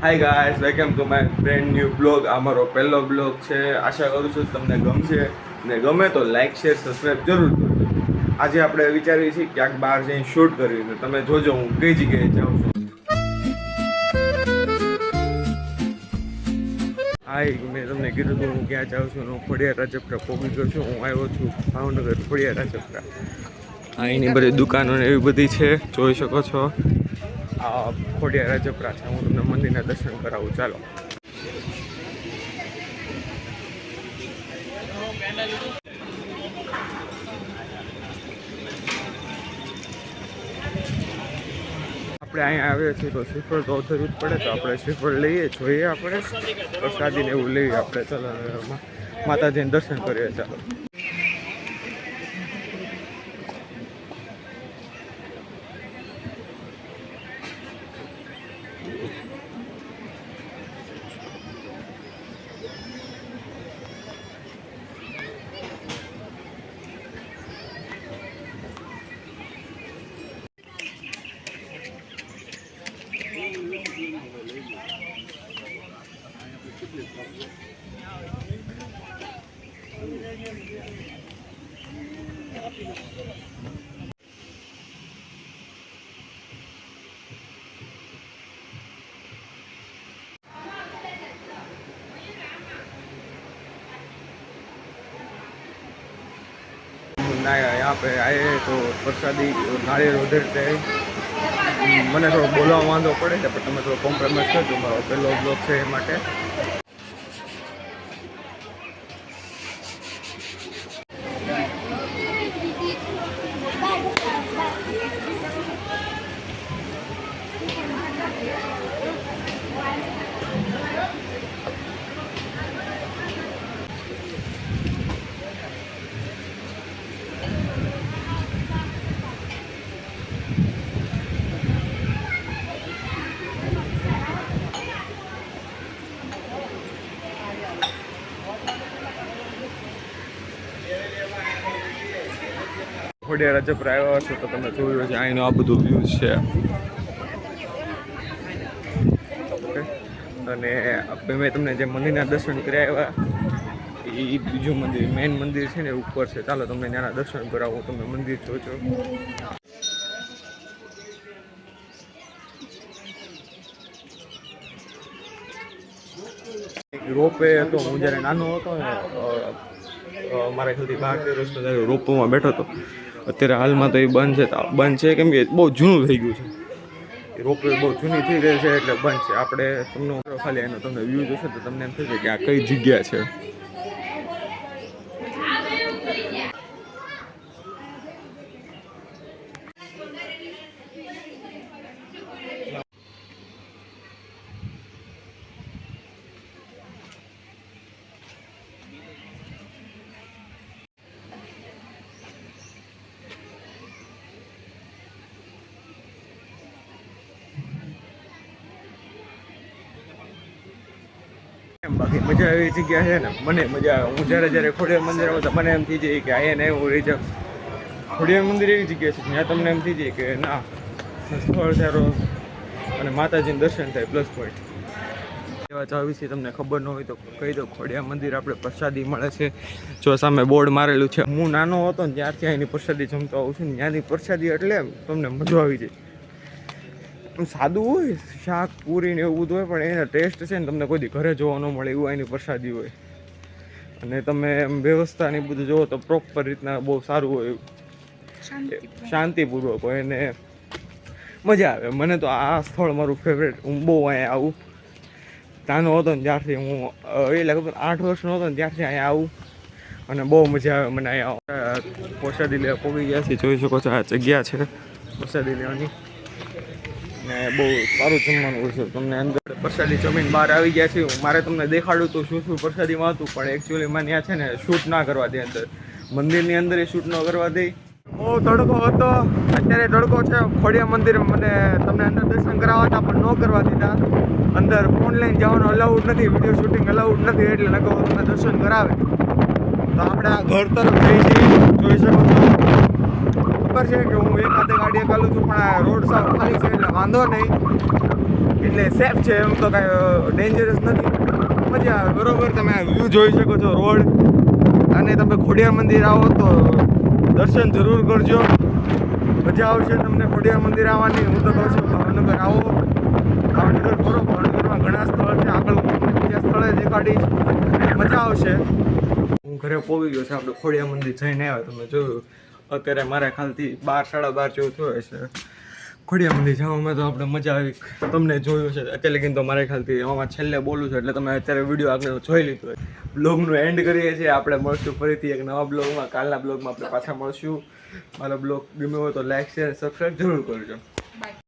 Hi guys, welcome to my brand new blog. આ મારો પહેલો બ્લોગ છે. આશા કરું છું તમને ગમશે ને ગમે તો લાઈક શેર સબસ્ક્રાઈબ જરૂર કરજો. આજે આપણે વિચારીએ છીએ ક્યાંક બહાર જઈને શૂટ કરીને. તમે જોજો હું કઈ જગ્યાએ જાઉં છું. હાય, મેં તમને કીધું હતું હું ક્યાં જાઉં છું. હું ખોડિયાર રાજપરા પહોંચી ગયો છું. હું આવ્યો છું ભાવનગર ખોડિયાર રાજપરા. અહીંની બધી દુકાનો ને એવી બધી છે, જોઈ શકો છો. આ ખોડિયાર રાજપરા છે. હું તમને મંદિરના દર્શન કરાવું. ચાલો. આપણે અહીંયા આવ્યા છીએ તો શ્રીફળ તો અધૂરું જ પડે, તો આપણે શ્રીફળ લઈએ, જોઈએ આપણે પ્રસાદીને એવું લઈએ આપણે. ચાલો માતાજીને દર્શન કરીએ. ચાલો. ना यहाँ पे आए तो प्रसादी नारियल उधरते મને થોડો બોલવા વાંધો પડે છે, પણ તમે થોડો કોમ્પ્રોમાઇઝ કરજો. મારો પહેલો બ્લોગ છે એ માટે. ખોડિયાર રાજપરા આવ્યા છો તો તમે જોયું છે અહીંનો આ બધું વ્યૂઝ છે. ઓકે, અને મેં તમને જે મંદિરના દર્શન કર્યા આવ્યા એ બીજું મંદિર, મેઇન મંદિર છે ને ઉપર છે. ચાલો તમને ત્યાંના દર્શન કરાવું. તમે મંદિર જોજો. રોપે હતો. હું જ્યારે નાનો હતો ને મારા ખ્યાલથી 12-13 વર્ષનો જ્યારે રોપમાં બેઠો હતો. અત્યારે હાલમાં તો એ બંધ છે કેમ કે બહુ જૂનું થઈ ગયું છે. એ રોપવે બહુ જૂની થઈ ગઈ છે એટલે બંધ છે. આપણે તમને ખાલી એનો તમને વ્યૂ જોશો તો તમને એમ થશે કે આ કઈ જગ્યા છે. બાકી મજા એવી જગ્યા છે ને, મને મજા આવે. હું જ્યારે ખોડિયાર મંદિર આવું તો મને એમ થઈ જાય કે અહીંયા એવું રહી જાવ. ખોડિયાર મંદિર એવી જગ્યા છે ત્યાં તમને એમ થઈ જાય કે ના, સ્થળ સારો અને માતાજીનું દર્શન થાય. પ્લસ પોઈન્ટ એવા ચા વિશે તમને ખબર ન હોય તો કહી દો. ખોડિયાર મંદિર આપણે પ્રસાદી મળે છે. જો સામે બોર્ડ મારેલું છે. હું નાનો હતો ને ત્યારથી અહીંની પ્રસાદી જમતો આવું છું ને ત્યાંની પ્રસાદી એટલે તમને મજા આવી જાય. સાદું હોય, શાક પૂરી ને એવું બધું હોય, પણ એનો ટેસ્ટ છે ને તમને કોઈ દી ઘરે જોવા ન મળે એવું એની પ્રસાદી હોય. અને તમે વ્યવસ્થાને બધું જોવો તો પ્રોપર રીતના બહુ સારું હોય, શાંતિપૂર્વક હોય ને મજા આવે. મને તો આ સ્થળ મારું ફેવરેટ. હું બહુ અહીંયા આવું. નાનો હતો ને ત્યારથી હું એ લગભગ 8 વર્ષનો હતો ને ત્યારથી અહીંયા આવું અને બહુ મજા આવે મને અહીંયા. પ્રસાદી લેવા પહોંચી ગયા છે. જોઈ શકો છો આ જગ્યા છે પ્રસાદી લેવાની ને બહુ સારું જમવાનું હોય છે. તમને અંદર પ્રસાદી જમીન બહાર આવી ગયા છે. મારે તમને દેખાડું તો શું શું પ્રસાદીમાં હતું, પણ એકચ્યુઅલીમાં ત્યાં છે ને શૂટ ના કરવા દે. અંદર મંદિરની અંદર એ શૂટ ન કરવા દે. બહુ તડકો હતો. અત્યારે તડકો છે. ખોડિયાર મંદિર મને તમને અંદર દર્શન કરાવવા હતા પણ ન કરવા દીધા. અંદર ફોન લઈને જવાનું અલાઉડ નથી, વિડીયો શૂટિંગ અલાઉડ નથી, એટલે નકો તમને દર્શન કરાવે. તો આપણે આ ઘર તરફ જઈ છીએ. જોઈ શકો છો. ખબર છે કે હું એક હાથે ગાડી ચાલું છું પણ આ રોડ સાવ ખાલી છે એટલે વાંધો નહીં. એટલે સેફ છે, એમ તો કાંઈ ડેન્જરસ નથી, મજા આવે બરોબર. તમે વ્યૂ જોઈ શકો છો રોડ, અને તમે ખોડિયાર મંદિર આવો તો દર્શન જરૂર કરજો, મજા આવશે તમને ખોડિયાર મંદિર આવવાની. હું તો કહું છું ભાવનગર આવો, ભાવનગર ફરો, ભાવનગરમાં ઘણા સ્થળ છે, આગળ બીજા સ્થળે દેખાડીશ, મજા આવશે. હું ઘરે પહોંચી ગયો છે, આપણે ખોડિયાર મંદિર જઈને આવ્યા, તમે જોયું અત્યારે મારા ખ્યાલથી 12 સાડા 12 જેવું થયું હશે. ખોડિયાર મંદિર જવામાં તો આપણે મજા આવી, તમને જોયું છે અત્યારે લગીને તો મારા ખ્યાલથી આમાં છેલ્લે બોલું છું, એટલે તમે અત્યારે વિડીયો આગળ જોઈ લીધો હોય. બ્લોગનું એન્ડ કરીએ છીએ, આપણે મળશું ફરીથી એક નવા બ્લોગમાં. કાલના બ્લોગમાં આપણે પાછા મળશું. મારો બ્લોગ ગમ્યો હોય તો લાઈક શેર સબસ્ક્રાઈબ જરૂર કરજો.